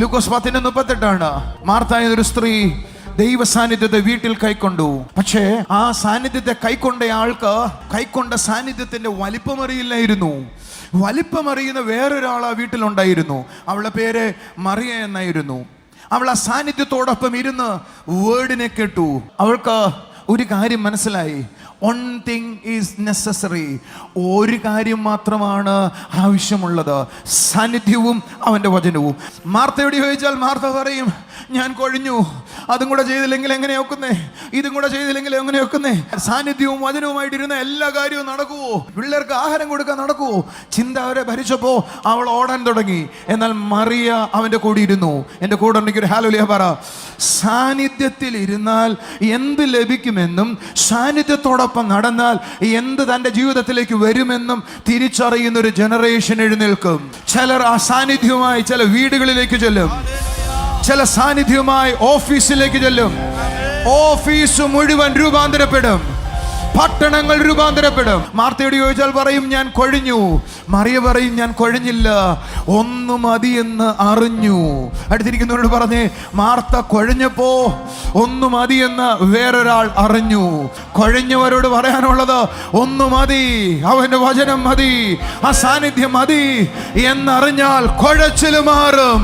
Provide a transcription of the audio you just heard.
ലൂക്കോസ് 10:38 Martha എന്നൊരു സ്ത്രീ ദൈവ സാന്നിധ്യത്തെ വീട്ടിൽ കൈക്കൊണ്ടു. പക്ഷേ ആ സാന്നിധ്യത്തെ കൈക്കൊണ്ട ആൾക്ക് കൈക്കൊണ്ട സാന്നിധ്യത്തിന്റെ വലിപ്പമറിയില്ലായിരുന്നു. വലിപ്പമറിയുന്ന വേറൊരാൾ ആ വീട്ടിലുണ്ടായിരുന്നു. അവളുടെ പേര് മറിയ എന്നായിരുന്നു. അവൾ ആ സാന്നിധ്യത്തോടൊപ്പം ഇരുന്ന് വേർഡിനെ കേട്ടു. അവൾക്ക് ഒരു കാര്യം മനസ്സിലായി. One thing is necessary. ഒരു കാര്യം മാത്രമാണ് ആവശ്യമുള്ളത്, സാന്നിധ്യവും അവൻ്റെ വചനവും. മാർത്തയോട് ചോദിച്ചാൽ മാർത്ത പറയും, ഞാൻ കൊഴിഞ്ഞു, അതും കൂടെ ചെയ്തില്ലെങ്കിൽ എങ്ങനെ ഒക്കുന്നേ, ഇതും കൂടെ ചെയ്തില്ലെങ്കിൽ എങ്ങനെ ഒക്കുന്നേ. സാന്നിധ്യവും വചനവുമായിട്ടിരുന്ന എല്ലാ കാര്യവും നടക്കുവോ? പിള്ളേർക്ക് ആഹാരം കൊടുക്കാൻ നടക്കുവോ? ചിന്ത അവരെ ഭരിച്ചപ്പോൾ അവൾ ഓടാൻ തുടങ്ങി. എന്നാൽ മറിയ അവൻ്റെ കൂടെ ഇരുന്നു. എൻ്റെ കൂടെ ഉണ്ടെങ്കിൽ ഒരു ഹല്ലേലൂയ പറ. സാന്നിധ്യത്തിൽ ഇരുന്നാൽ എന്ത് ലഭിക്കുമെന്നും സാന്നിധ്യത്തോടൊപ്പം നടന്നാൽ എന്ത് തൻ്റെ ജീവിതത്തിലേക്ക് വരുമെന്നും തിരിച്ചറിയുന്ന ഒരു ജനറേഷൻ എഴുന്നേൽക്കും. ചിലർ ആ സാന്നിധ്യവുമായി ചില വീടുകളിലേക്ക് ചെല്ലും, ചില സാന്നിധ്യവുമായി ഓഫീസിലേക്ക് ചെല്ലും. ഓഫീസ് മുഴുവൻ രൂപാന്തരപ്പെടും, പട്ടണങ്ങൾ രൂപാന്തരപ്പെടും. മാർത്തയോട് ചോദിച്ചാൽ പറയും, ഞാൻ കൊഴിഞ്ഞു. മറിയ പറയും, ഞാൻ കൊഴിഞ്ഞില്ല, ഒന്ന് മതി എന്ന് അറിഞ്ഞു. അടുത്തിരിക്കുന്നവരോട് പറഞ്ഞേ, മാർത്ത കൊഴിഞ്ഞപ്പോ ഒന്ന് മതി എന്ന് വേറൊരാൾ അറിഞ്ഞു. കൊഴിഞ്ഞവരോട് പറയാനുള്ളത്, ഒന്ന് മതി, അവന്റെ വചനം മതി, ആ സാന്നിധ്യം മതി എന്നറിഞ്ഞാൽ കുഴച്ചില് മാറും.